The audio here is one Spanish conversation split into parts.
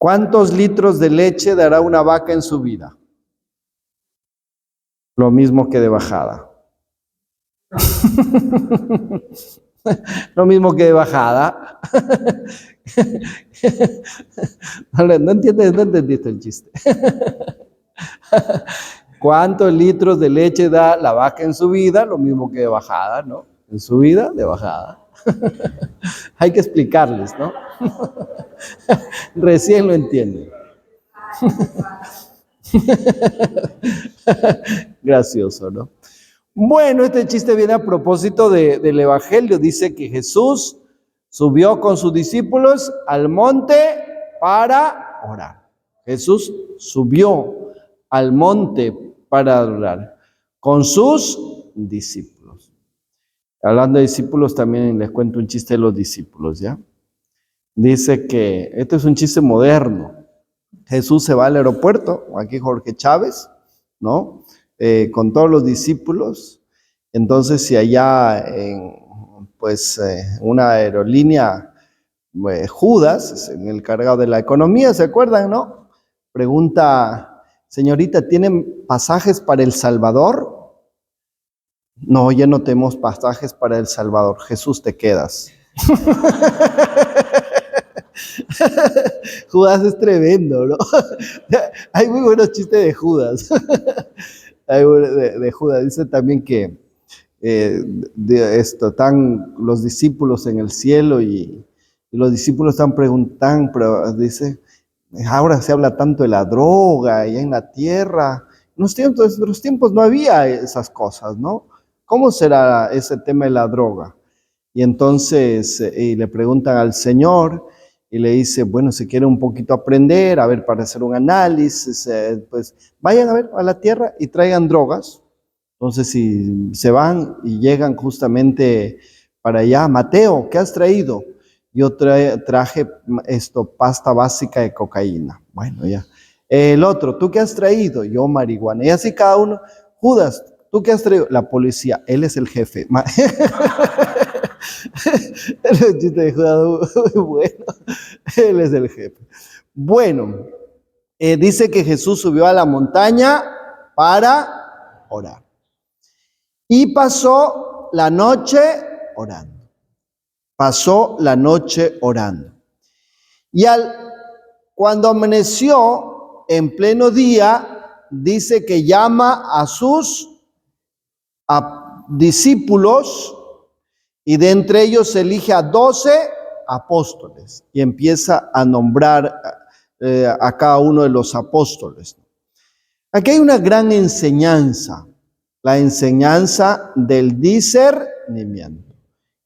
¿Cuántos litros de leche dará una vaca en su vida? Lo mismo que de bajada. Lo mismo que de bajada. No entendiste el chiste. ¿Cuántos litros de leche da la vaca en su vida? Lo mismo que de bajada, ¿no? En su vida, de bajada. Hay que explicarles, ¿no? Recién lo entienden. Gracioso, ¿no? Bueno, este chiste viene a propósito del Evangelio. Dice que Jesús subió con sus discípulos al monte para orar. Jesús subió al monte para orar con sus discípulos. Hablando de discípulos, también les cuento un chiste de los discípulos, ¿ya? Dice que, este es un chiste moderno. Jesús se va al aeropuerto, aquí Jorge Chávez, ¿no? Con todos los discípulos. Entonces, si allá en una aerolínea, Judas, es el encargado de la economía, ¿se acuerdan, no? Pregunta, señorita, ¿tienen pasajes para El Salvador? No, ya no tenemos pasajes para El Salvador. Jesús, te quedas. Judas es tremendo, ¿no? Hay muy buenos chistes de Judas. de Judas. Dice también que están los discípulos en el cielo y los discípulos están preguntando, pero dice, ahora se habla tanto de la droga allá en la tierra. En los tiempos no había esas cosas, ¿no? ¿Cómo será ese tema de la droga? Y entonces le preguntan al Señor y le dice, bueno, si quiere un poquito aprender, a ver, para hacer un análisis, pues vayan a ver a la tierra y traigan drogas. Entonces, si se van y llegan justamente para allá, Mateo, ¿qué has traído? Yo traje pasta básica de cocaína. Bueno, ya. El otro, ¿tú qué has traído? Yo marihuana. Y así cada uno. Judas, ¿tú qué has traído? La policía, él es el jefe. El chiste de Judas, muy bueno. Él es el jefe. Bueno, dice que Jesús subió a la montaña para orar. Y pasó la noche orando. Pasó la noche orando. Y cuando amaneció en pleno día, dice que llama a sus discípulos y de entre ellos elige a 12 apóstoles y empieza a nombrar a cada uno de los apóstoles. Aquí hay una gran enseñanza, la enseñanza del discernimiento,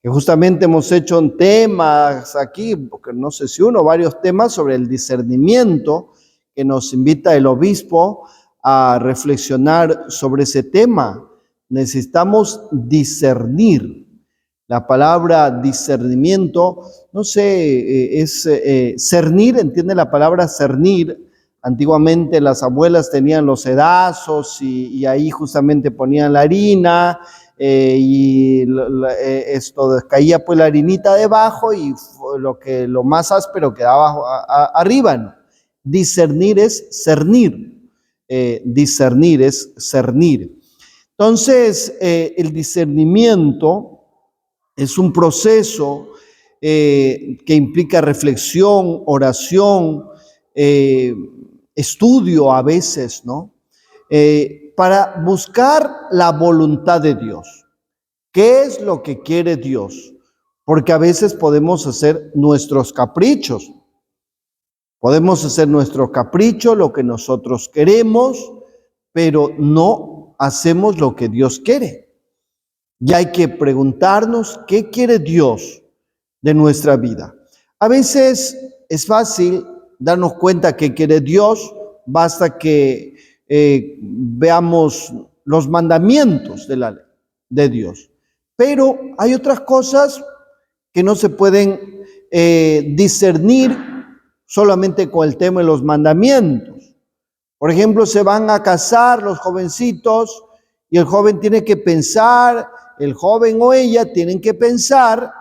que justamente hemos hecho temas aquí, porque no sé si uno o varios temas sobre el discernimiento, que nos invita el obispo a reflexionar sobre ese tema. Necesitamos discernir. La palabra discernimiento, no sé, es cernir, ¿entiende la palabra cernir? Antiguamente las abuelas tenían los sedazos y ahí justamente ponían la harina caía pues la harinita debajo y lo más áspero quedaba arriba, ¿no? Discernir es cernir. Discernir es cernir. Entonces, el discernimiento es un proceso que implica reflexión, oración, estudio a veces, ¿no? Para buscar la voluntad de Dios. ¿Qué es lo que quiere Dios? Porque a veces podemos hacer nuestros caprichos. Podemos hacer nuestro capricho, lo que nosotros queremos, pero no hacemos lo que Dios quiere. Y hay que preguntarnos qué quiere Dios de nuestra vida. A veces es fácil darnos cuenta qué quiere Dios, basta que veamos los mandamientos de la ley de Dios. Pero hay otras cosas que no se pueden discernir solamente con el tema de los mandamientos. Por ejemplo, se van a casar los jovencitos y el joven tiene que pensar, el joven o ella tienen que pensar,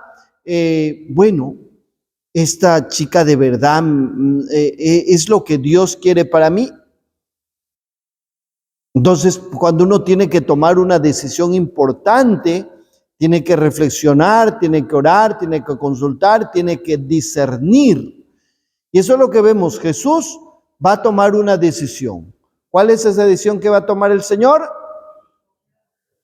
esta chica de verdad es lo que Dios quiere para mí. Entonces, cuando uno tiene que tomar una decisión importante, tiene que reflexionar, tiene que orar, tiene que consultar, tiene que discernir. Y eso es lo que vemos. Jesús va a tomar una decisión. ¿Cuál es esa decisión que va a tomar el Señor?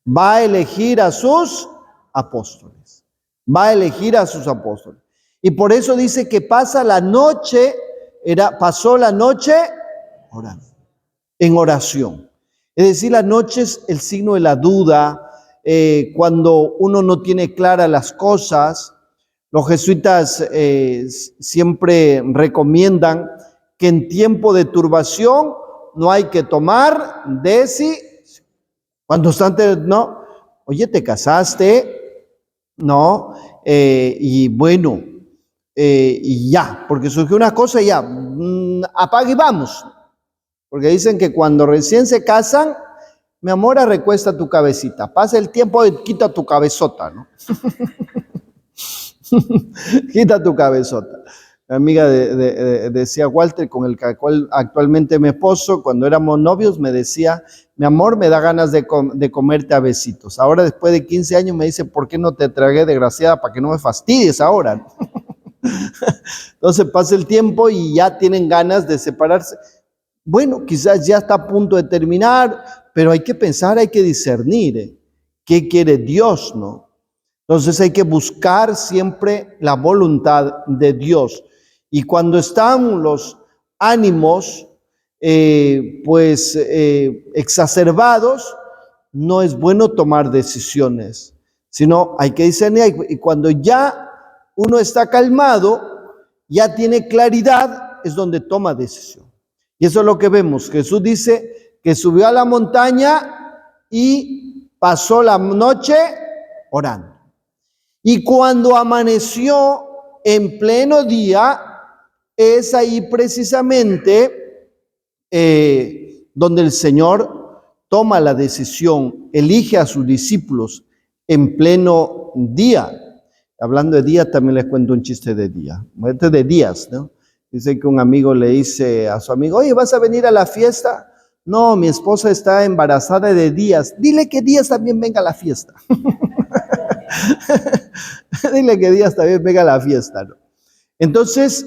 Va a elegir a sus apóstoles. Va a elegir a sus apóstoles. Y por eso dice que pasó la noche orando, en oración. Es decir, la noche es el signo de la duda. Cuando uno no tiene claras las cosas, los jesuitas siempre recomiendan que en tiempo de turbación no hay que tomar decisión. Cuando están, no, oye, te casaste, no, y bueno, y ya, porque surgió una cosa y ya, apaga y vamos. Porque dicen que cuando recién se casan, mi amor, recuesta tu cabecita, pasa el tiempo y quita tu cabezota, ¿no? Quita tu cabezota. Mi amiga decía Walter, con el cual actualmente mi esposo, cuando éramos novios, me decía, mi amor, me da ganas de comerte a besitos. Ahora, después de 15 años, me dice, ¿por qué no te tragué, desgraciada, para que no me fastidies ahora? Entonces pasa el tiempo y ya tienen ganas de separarse. Bueno, quizás ya está a punto de terminar, pero hay que pensar, hay que discernir qué quiere Dios, ¿no? Entonces hay que buscar siempre la voluntad de Dios. Y cuando están los ánimos exacerbados, no es bueno tomar decisiones, sino hay que discernir. Y cuando ya uno está calmado, ya tiene claridad, es donde toma decisión. Y eso es lo que vemos. Jesús dice que subió a la montaña y pasó la noche orando. Y cuando amaneció en pleno día, es ahí precisamente donde el Señor toma la decisión, elige a sus discípulos en pleno día. Hablando de día, también les cuento un chiste de día. Este de días, ¿no? Dice que un amigo le dice a su amigo, oye, ¿vas a venir a la fiesta? No, mi esposa está embarazada de Días. Dile que Días también venga a la fiesta. Dile que Días también venga a la fiesta, ¿no? Entonces,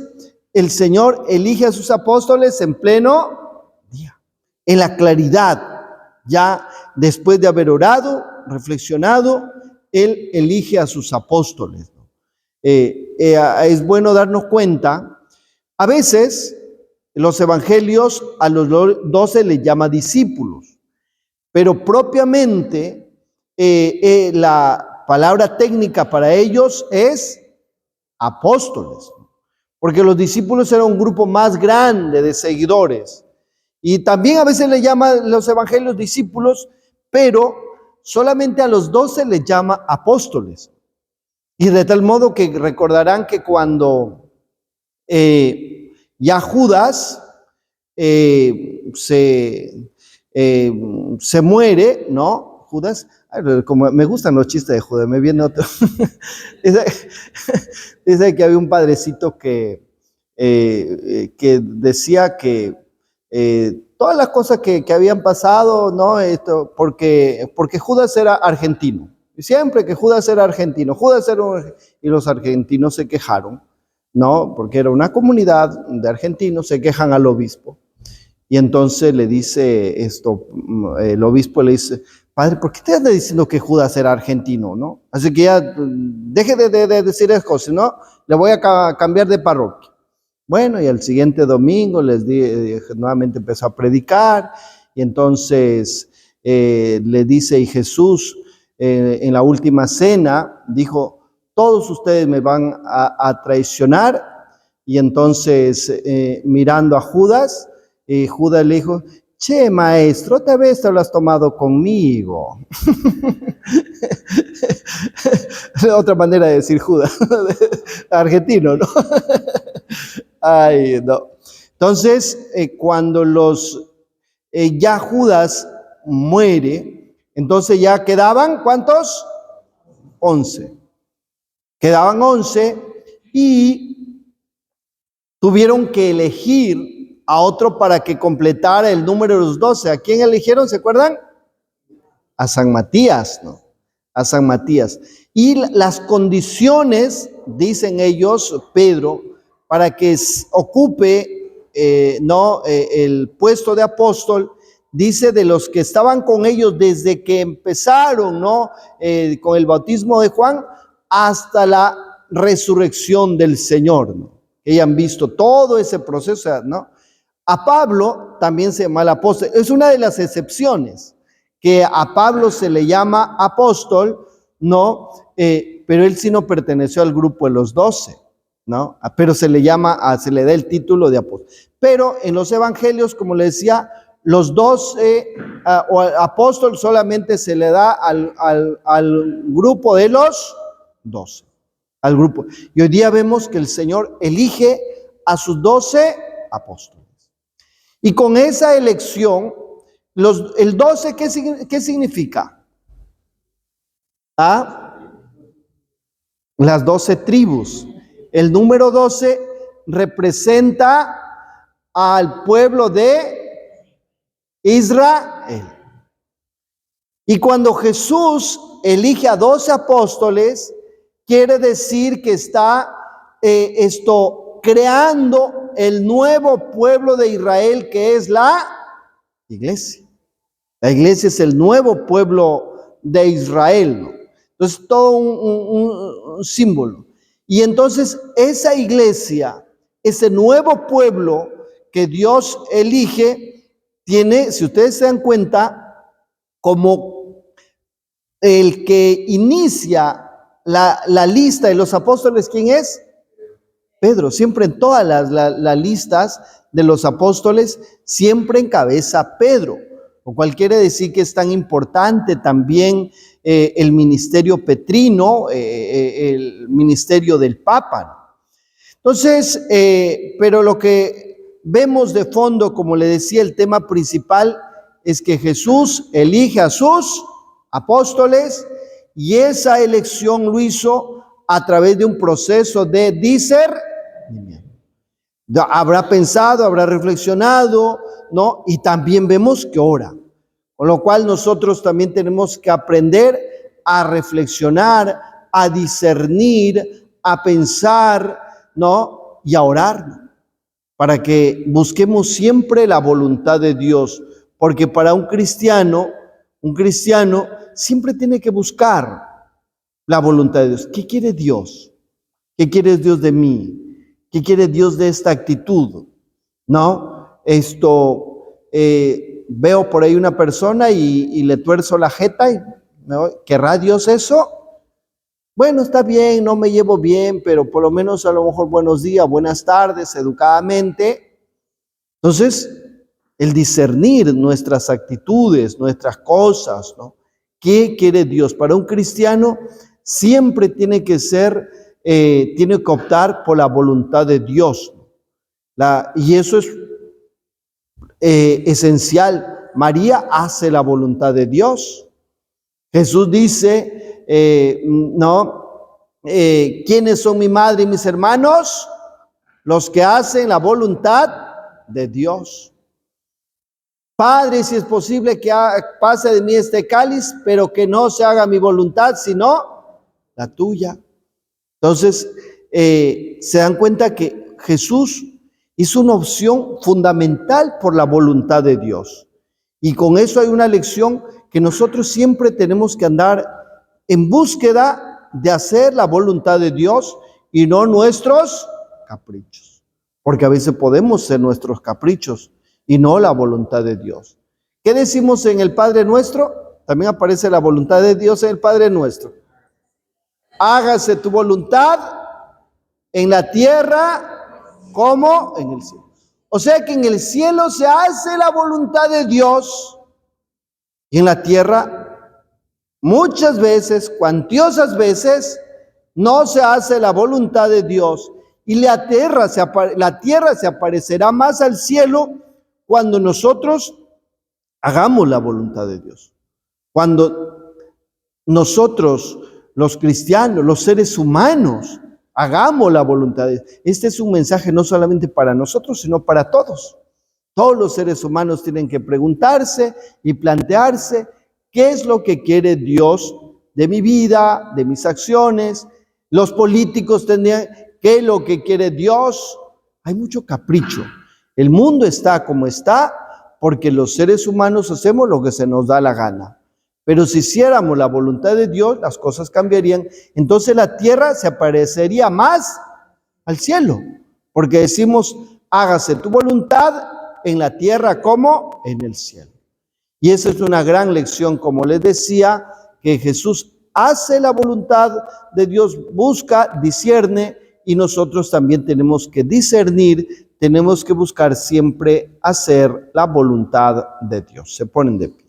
el Señor elige a sus apóstoles en pleno día, en la claridad. Ya después de haber orado, reflexionado, Él elige a sus apóstoles, ¿no? Es bueno darnos cuenta. A veces los evangelios a los 12 les llama discípulos, pero propiamente la palabra técnica para ellos es apóstoles, porque los discípulos eran un grupo más grande de seguidores. Y también a veces le llaman los evangelios discípulos, pero solamente a los 12 les llama apóstoles. Y de tal modo que recordarán que cuando ya Judas se muere, ¿no? Judas, como me gustan los chistes de Judas, me viene otro. dice que había un padrecito que decía que todas las cosas que habían pasado, ¿no? Porque Judas era argentino. Y siempre que Judas era argentino, y los argentinos se quejaron, ¿no? Porque era una comunidad de argentinos, se quejan al obispo. Y entonces le dice el obispo le dice, padre, ¿por qué te anda diciendo que Judas era argentino, no? Así que ya deje de decir esas cosas, ¿no? Le voy a cambiar de parroquia. Bueno, y el siguiente domingo nuevamente empezó a predicar, y entonces le dice, y Jesús en la última cena dijo, todos ustedes me van a traicionar. Y entonces mirando a Judas, Judas le dijo, che, maestro, otra vez te lo has tomado conmigo. Otra manera de decir Judas, argentino, ¿no? Ay, no. Entonces, cuando ya Judas muere, entonces ya quedaban, ¿cuántos? 11. Quedaban 11 y tuvieron que elegir a otro para que completara el número de los 12. ¿A quién eligieron? ¿Se acuerdan? A San Matías, ¿no? A San Matías. Y las condiciones, dicen ellos, Pedro, para que ocupe el puesto de apóstol, dice de los que estaban con ellos desde que empezaron, ¿no? Con el bautismo de Juan hasta la resurrección del Señor, ¿no? Que hayan visto todo ese proceso, ¿no? A Pablo también se llama el apóstol. Es una de las excepciones, que a Pablo se le llama apóstol, ¿no? Pero él sí no perteneció al grupo de los 12, ¿no? Pero se le da el título de apóstol. Pero en los evangelios, como le decía, los 12 o apóstol solamente se le da al grupo de los 12, al grupo. Y hoy día vemos que el Señor elige a sus 12 apóstoles. Y con esa elección, el 12, ¿qué significa? Las 12 tribus. El número 12 representa al pueblo de Israel. Y cuando Jesús elige a 12 apóstoles, quiere decir que está creando el nuevo pueblo de Israel, que es la iglesia. La iglesia es el nuevo pueblo de Israel, ¿no? Entonces, todo un símbolo. Y entonces, esa iglesia, ese nuevo pueblo que Dios elige, tiene, si ustedes se dan cuenta, como el que inicia la lista de los apóstoles, ¿quién es? Pedro. Siempre en todas las listas de los apóstoles, siempre encabeza Pedro, lo cual quiere decir que es tan importante también el ministerio petrino, el ministerio del Papa. Entonces, pero lo que vemos de fondo, como le decía, el tema principal es que Jesús elige a sus apóstoles, y esa elección lo hizo a través de un proceso de discernimiento. Habrá pensado, habrá reflexionado, ¿no? Y también vemos que ora. Con lo cual nosotros también tenemos que aprender a reflexionar, a discernir, a pensar, ¿no? Y a orar, ¿no? Para que busquemos siempre la voluntad de Dios. Porque para un cristiano siempre tiene que buscar la voluntad de Dios. ¿Qué quiere Dios? ¿Qué quiere Dios de mí? ¿Qué quiere Dios de esta actitud? ¿No? Veo por ahí una persona y le tuerzo la jeta y ¿querrá Dios eso? Bueno, está bien, no me llevo bien, pero por lo menos a lo mejor buenos días, buenas tardes, educadamente. Entonces, el discernir nuestras actitudes, nuestras cosas, ¿no? ¿Qué quiere Dios? Para un cristiano siempre tiene que optar por la voluntad de Dios. Y eso es esencial. María hace la voluntad de Dios. Jesús dice, ¿quiénes son mi madre y mis hermanos? Los que hacen la voluntad de Dios. Padre, si es posible que pase de mí este cáliz, pero que no se haga mi voluntad, sino la tuya. Entonces, se dan cuenta que Jesús hizo una opción fundamental por la voluntad de Dios. Y con eso hay una lección que nosotros siempre tenemos que andar en búsqueda de hacer la voluntad de Dios y no nuestros caprichos. Porque a veces podemos ser nuestros caprichos y no la voluntad de Dios. ¿Qué decimos en el Padre Nuestro? También aparece la voluntad de Dios en el Padre Nuestro. Hágase tu voluntad en la tierra como en el cielo. O sea que en el cielo se hace la voluntad de Dios y en la tierra muchas veces, cuantiosas veces, no se hace la voluntad de Dios y la tierra se aparecerá más al cielo cuando nosotros hagamos la voluntad de Dios. Cuando nosotros, los cristianos, los seres humanos, hagamos la voluntad de Dios. Este es un mensaje no solamente para nosotros, sino para todos. Todos los seres humanos tienen que preguntarse y plantearse qué es lo que quiere Dios de mi vida, de mis acciones. Los políticos tendrían, ¿qué es lo que quiere Dios? Hay mucho capricho. El mundo está como está porque los seres humanos hacemos lo que se nos da la gana. Pero si hiciéramos la voluntad de Dios, las cosas cambiarían. Entonces la tierra se parecería más al cielo. Porque decimos, hágase tu voluntad en la tierra como en el cielo. Y esa es una gran lección, como les decía, que Jesús hace la voluntad de Dios, busca, discierne, y nosotros también tenemos que discernir, tenemos que buscar siempre hacer la voluntad de Dios. Se ponen de pie.